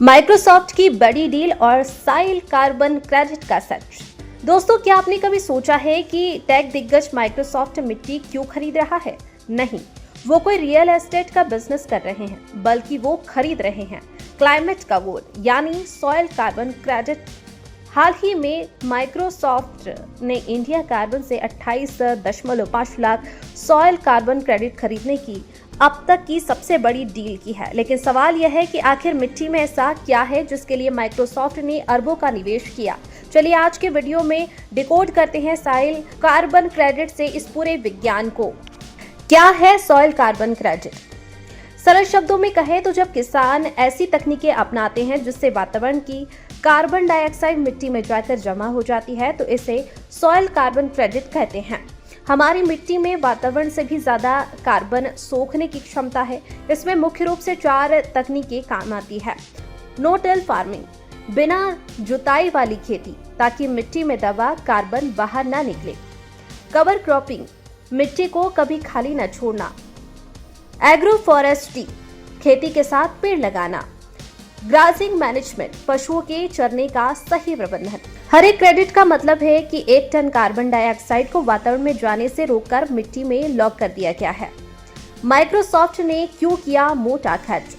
Microsoft की बड़ी deal और साइल कार्बन क्रेडिट का सच। दोस्तों, क्या आपने कभी सोचा है कि टेक दिग्गज माइक्रोसॉफ्ट मिट्टी क्यों खरीद रहा है? नहीं, वो कोई रियल एस्टेट का बिजनेस कर रहे हैं, बल्कि वो खरीद रहे हैं क्लाइमेट का गोल्ड यानी सॉइल कार्बन क्रेडिट। हाल ही में माइक्रोसॉफ्ट ने इंडिया कार्बन से 28.5 लाख सॉइल कार्बन क्रेडिट खरीदने की अब तक की सबसे बड़ी डील की है। लेकिन सवाल यह है कि आखिर मिट्टी में ऐसा क्या है जिसके लिए माइक्रोसॉफ्ट ने अरबों का निवेश किया। चलिए आज के वीडियो में डिकोड करते हैं सॉइल कार्बन क्रेडिट से इस पूरे विज्ञान को। क्या है सॉइल कार्बन क्रेडिट? सरल शब्दों में कहें तो जब किसान ऐसी तकनीकें अपनाते हैं जिससे वातावरण की कार्बन डाइऑक्साइड मिट्टी में जाकर जमा हो जाती है, तो इसे सॉइल कार्बन क्रेडिट कहते हैं। हमारी मिट्टी में वातावरण से भी ज्यादा कार्बन सोखने की क्षमता है। इसमें मुख्य रूप से 4 तकनीकें काम आती है। नो टिल फार्मिंग, बिना जुताई वाली खेती, ताकि मिट्टी में दबा कार्बन बाहर ना निकले। कवर क्रॉपिंग, मिट्टी को कभी खाली न छोड़ना। एग्रोफॉरेस्ट्री, खेती के साथ पेड़ लगाना। ग्रासिंग मैनेजमेंट, पशुओं के चरने का सही प्रबंधन। हरे क्रेडिट का मतलब है कि 1 टन कार्बन डाइऑक्साइड को वातावरण में जाने से रोककर मिट्टी में लॉक कर दिया गया है। माइक्रोसॉफ्ट ने क्यों किया मोटा खर्च?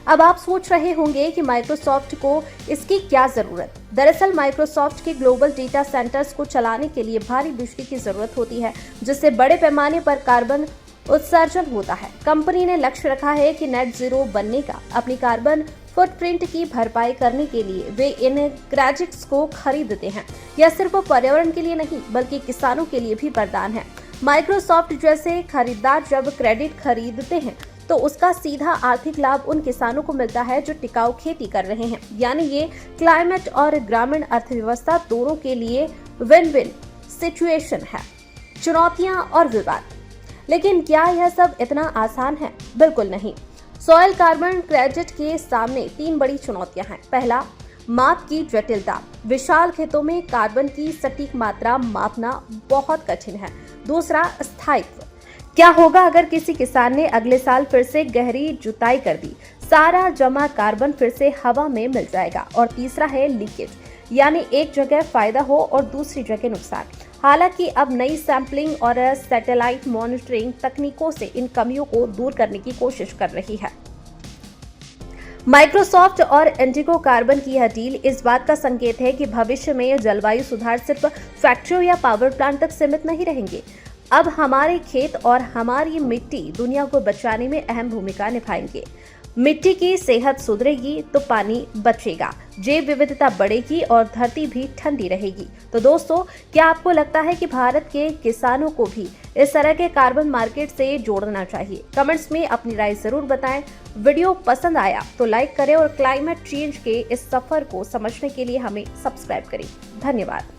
अब आप सोच रहे होंगे कि माइक्रोसॉफ्ट को इसकी क्या जरूरत। दरअसल माइक्रोसॉफ्ट के ग्लोबल डेटा सेंटर्स को चलाने के लिए भारी बिजली की जरूरत होती है, जिससे बड़े पैमाने पर कार्बन उत्सर्जन होता है। कंपनी ने लक्ष्य रखा है कि नेट जीरो बनने का। अपनी कार्बन फुटप्रिंट की भरपाई करने के लिए वे इन क्रेडिट्स को खरीदते हैं। यह सिर्फ पर्यावरण के लिए नहीं, बल्कि किसानों के लिए भी वरदान है। माइक्रोसॉफ्ट जैसे खरीदार जब क्रेडिट खरीदते हैं तो उसका सीधा आर्थिक लाभ उन किसानों को मिलता है जो टिकाऊ खेती कर रहे हैं। यानी ये क्लाइमेट और ग्रामीण अर्थव्यवस्था दोनों के लिए विन विन सिचुएशन है। चुनौतियां और विवाद, लेकिन क्या यह सब इतना आसान है? बिल्कुल नहीं। सॉइल कार्बन क्रेडिट के सामने 3 बड़ी चुनौतियां हैं। पहला, माप की जटिलता। विशाल खेतों में कार्बन की सटीक मात्रा मापना बहुत कठिन है। दूसरा, स्थायित्व। क्या होगा अगर किसी किसान ने अगले साल फिर से गहरी जुताई कर दी? सारा जमा कार्बन फिर से हवा में मिल जाएगा। और तीसरा है लीकेज, यानी एक जगह फायदा हो और दूसरी जगह नुकसान। हालांकि अब नई सैंपलिंग और सैटेलाइट मॉनिटरिंग तकनीकों से इन कमियों को दूर करने की कोशिश कर रही है। माइक्रोसॉफ्ट और इंडिगो कार्बन की यह डील इस बात का संकेत है कि भविष्य में जलवायु सुधार सिर्फ फैक्ट्रियों या पावर प्लांट तक सीमित नहीं रहेंगे। अब हमारे खेत और हमारी मिट्टी दुनिया को बचाने में अहम भूमिका निभाएंगे। मिट्टी की सेहत सुधरेगी तो पानी बचेगा, जैव विविधता बढ़ेगी और धरती भी ठंडी रहेगी। तो दोस्तों, क्या आपको लगता है कि भारत के किसानों को भी इस तरह के कार्बन मार्केट से जोड़ना चाहिए? कमेंट्स में अपनी राय जरूर बताएं। वीडियो पसंद आया तो लाइक करें और क्लाइमेट चेंज के इस सफर को समझने के लिए हमें सब्सक्राइब करें। धन्यवाद।